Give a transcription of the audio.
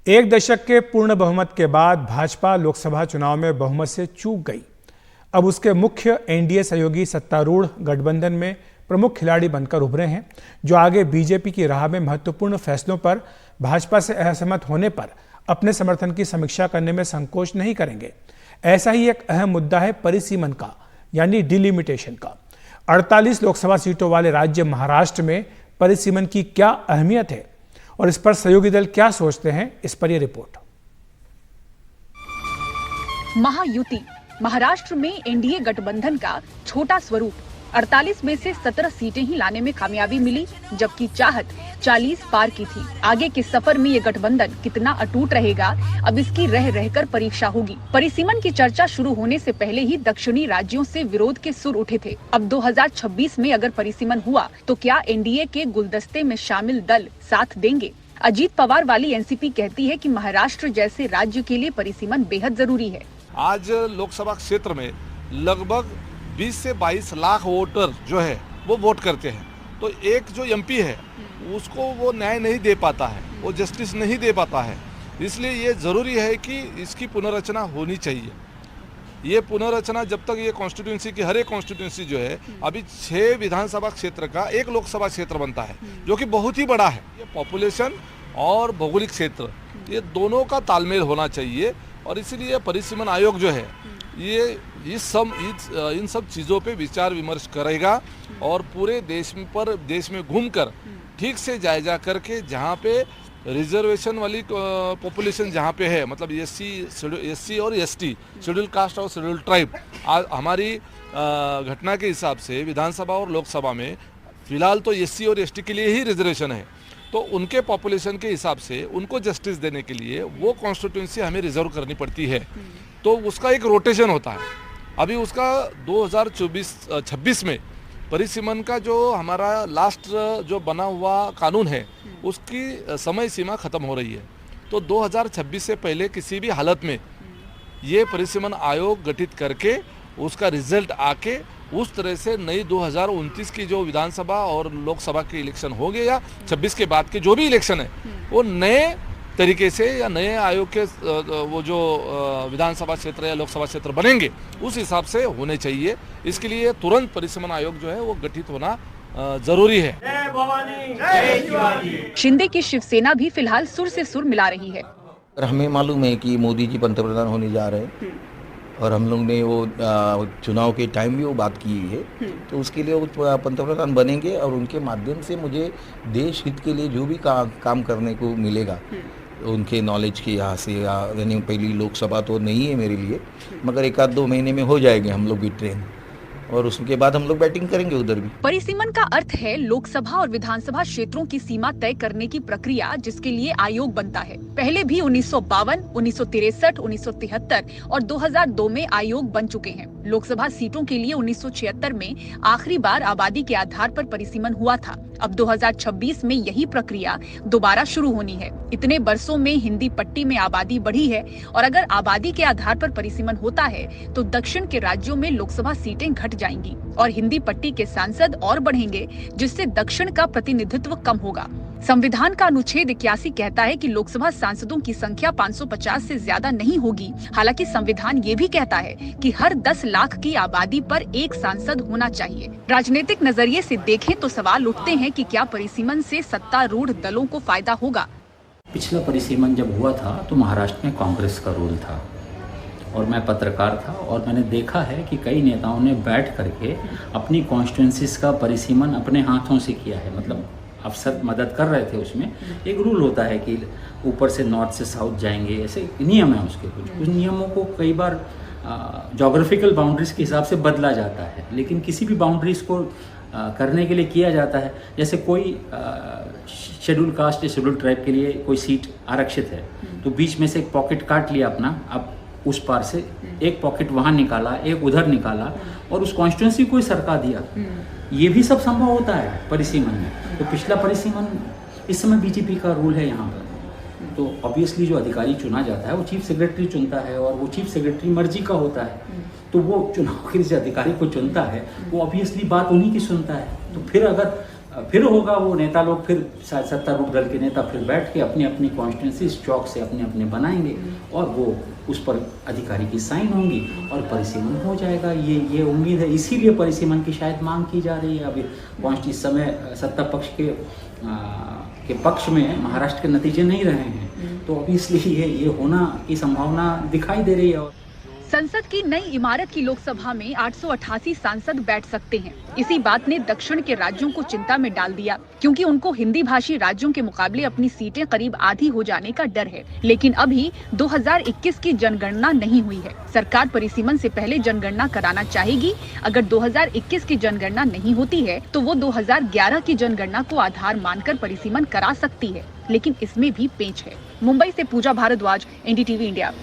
एक दशक के पूर्ण बहुमत के बाद भाजपा लोकसभा चुनाव में बहुमत से चूक गई। अब उसके मुख्य एनडीए सहयोगी सत्तारूढ़ गठबंधन में प्रमुख खिलाड़ी बनकर उभरे हैं, जो आगे बीजेपी की राह में महत्वपूर्ण फैसलों पर भाजपा से असहमत होने पर अपने समर्थन की समीक्षा करने में संकोच नहीं करेंगे। ऐसा ही एक अहम मुद्दा है परिसीमन का, यानी डिलिमिटेशन का। 48 लोकसभा सीटों वाले राज्य महाराष्ट्र में परिसीमन की क्या अहमियत है और इस पर सहयोगी दल क्या सोचते हैं, इस पर यह रिपोर्ट। महायुति महाराष्ट्र में एनडीए गठबंधन का छोटा स्वरूप। 48 में से 17 सीटें ही लाने में कामयाबी मिली, जबकि चाहत 40 पार की थी। आगे के सफर में ये गठबंधन कितना अटूट रहेगा, अब इसकी रह रहकर परीक्षा होगी। परिसीमन की चर्चा शुरू होने से पहले ही दक्षिणी राज्यों से विरोध के सुर उठे थे। अब 2026 में अगर परिसीमन हुआ तो क्या एनडीए के गुलदस्ते में शामिल दल साथ देंगे? अजीत पवार वाली एनसीपी कहती है कि महाराष्ट्र जैसे राज्य के लिए परिसीमन बेहद जरूरी है। आज लोकसभा क्षेत्र में लगभग 20 से 22 लाख वोटर जो है वो वोट करते हैं, तो एक जो एमपी है उसको वो न्याय नहीं दे पाता है, वो जस्टिस नहीं दे पाता है। इसलिए ये ज़रूरी है कि इसकी पुनर्रचना होनी चाहिए। ये पुनर्रचना जब तक ये कॉन्स्टिट्यूंसी की हर एक कॉन्स्टिट्यूंसी जो है अभी 6 विधानसभा क्षेत्र का एक लोकसभा क्षेत्र बनता है, जो कि बहुत ही बड़ा है। ये पॉपुलेशन और भौगोलिक क्षेत्र ये दोनों का तालमेल होना चाहिए, और इसीलिए परिसीमन आयोग जो है ये इन सब चीज़ों पे विचार विमर्श करेगा और पूरे देश में घूमकर ठीक से जायजा करके जहाँ पे रिजर्वेशन वाली पॉपुलेशन जहाँ पे है, मतलब एससी और एसटी, शेड्यूल कास्ट और शेड्यूल ट्राइब, हमारी घटना के हिसाब से विधानसभा और लोकसभा में फिलहाल तो एससी और एसटी के लिए ही रिजर्वेशन है, तो उनके पॉपुलेशन के हिसाब से उनको जस्टिस देने के लिए वो कॉन्स्टिट्यूंसी हमें रिजर्व करनी पड़ती है, तो उसका एक रोटेशन होता है। अभी उसका 2026 में परिसीमन का जो हमारा लास्ट जो बना हुआ कानून है उसकी समय सीमा ख़त्म हो रही है, तो 2026 से पहले किसी भी हालत में ये परिसीमन आयोग गठित करके उसका रिजल्ट आके उस तरह से नई 2029 की जो विधानसभा और लोकसभा के इलेक्शन हो गए या 26 के बाद के जो भी इलेक्शन है वो नए तरीके से या नए आयोग के वो जो विधानसभा क्षेत्र या लोकसभा क्षेत्र बनेंगे उस हिसाब से होने चाहिए। इसके लिए तुरंत परिसीमन आयोग जो है वो गठित होना जरूरी है। शिंदे की शिवसेना भी फिलहाल सुर से सुर मिला रही है। हमें मालूम है कि मोदी जी पंतप्रधान होने जा रहे हैं और हम लोग ने वो चुनाव के टाइम भी वो बात की है, तो उसके लिए वो पंतप्रधान बनेंगे और उनके माध्यम से मुझे देश हित के लिए जो भी काम करने को मिलेगा उनके नॉलेज के यहाँ से, यानी पहली लोकसभा तो नहीं है मेरे लिए, मगर 1-2 महीने में हो जाएंगे हम लोग भी ट्रेन, और उसके बाद हम लोग बैटिंग करेंगे उधर भी। परिसीमन का अर्थ है लोकसभा और विधानसभा क्षेत्रों की सीमा तय करने की प्रक्रिया, जिसके लिए आयोग बनता है। पहले भी 1952, 1963, 1973 और 2002 में आयोग बन चुके हैं। लोकसभा सीटों के लिए 1976 में आखिरी बार आबादी के आधार पर परिसीमन हुआ था। अब 2026 में यही प्रक्रिया दोबारा शुरू होनी है। इतने बरसों में हिंदी पट्टी में आबादी बढ़ी है, और अगर आबादी के आधार पर परिसीमन होता है तो दक्षिण के राज्यों में लोकसभा सीटें घट जाएंगी और हिंदी पट्टी के सांसद और बढ़ेंगे, जिससे दक्षिण का प्रतिनिधित्व कम होगा। संविधान का अनुच्छेद 81 कहता है कि लोकसभा सांसदों की संख्या 550 से ज्यादा नहीं होगी। हालांकि संविधान ये भी कहता है कि हर 10 लाख की आबादी पर एक सांसद होना चाहिए। राजनीतिक नजरिए से देखें तो सवाल उठते हैं कि क्या परिसीमन से सत्तारूढ़ दलों को फायदा होगा? पिछला परिसीमन जब हुआ था तो महाराष्ट्र में कांग्रेस का रोल था, और मैं पत्रकार था और मैंने देखा है कि कई नेताओं ने बैठ करके अपनी कॉन्स्टिट्यूंसीज का परिसीमन अपने हाथों से किया है। मतलब अफसर मदद कर रहे थे। उसमें एक रूल होता है कि ऊपर से नॉर्थ से साउथ जाएंगे, ऐसे नियम है उसके। कुछ नियमों को कई बार जोग्राफिकल बाउंड्रीज के हिसाब से बदला जाता है, लेकिन किसी भी बाउंड्रीज को करने के लिए किया जाता है। जैसे कोई शेड्यूल कास्ट या शेड्यूल ट्राइब के लिए कोई सीट आरक्षित है, तो बीच में से एक पॉकेट काट लिया अपना, अब उस पार से एक पॉकेट वहाँ निकाला, एक उधर निकाला और उस कॉन्स्टिट्यूंसी को ही सरका दिया। ये भी सब संभव होता है परिसीमन में। तो पिछला परिसीमन, इस समय बीजेपी का रूल है यहाँ पर, तो ऑब्वियसली जो अधिकारी चुना जाता है वो चीफ सेक्रेटरी चुनता है, और वो चीफ सेक्रेटरी मर्जी का होता है, तो वो चुनाव के जिस अधिकारी को चुनता है वो ऑब्वियसली बात उन्हीं की सुनता है। तो फिर अगर फिर होगा, वो नेता लोग फिर सत्तारूढ़ दल के नेता फिर बैठ के अपनी अपनी कॉन्स्टिट्यूंसी चौक से अपने अपने बनाएंगे और वो उस पर अधिकारी की साइन होंगी और परिसीमन हो जाएगा। ये उम्मीद है, इसीलिए परिसीमन की शायद मांग की जा रही है। अभी इस समय सत्ता पक्ष के पक्ष में महाराष्ट्र के नतीजे नहीं रहे हैं, तो अभी इसलिए ये होना की संभावना दिखाई दे रही है। संसद की नई इमारत की लोकसभा में 888 सांसद बैठ सकते हैं। इसी बात ने दक्षिण के राज्यों को चिंता में डाल दिया, क्योंकि उनको हिंदी भाषी राज्यों के मुकाबले अपनी सीटें करीब आधी हो जाने का डर है। लेकिन अभी 2021 की जनगणना नहीं हुई है। सरकार परिसीमन से पहले जनगणना कराना चाहेगी। अगर 2021 की जनगणना नहीं होती है तो वो 2011 की जनगणना को आधार मानकर परिसीमन करा सकती है, लेकिन इसमें भी पेंच है। मुंबई से पूजा भारद्वाज, NDTV इंडिया।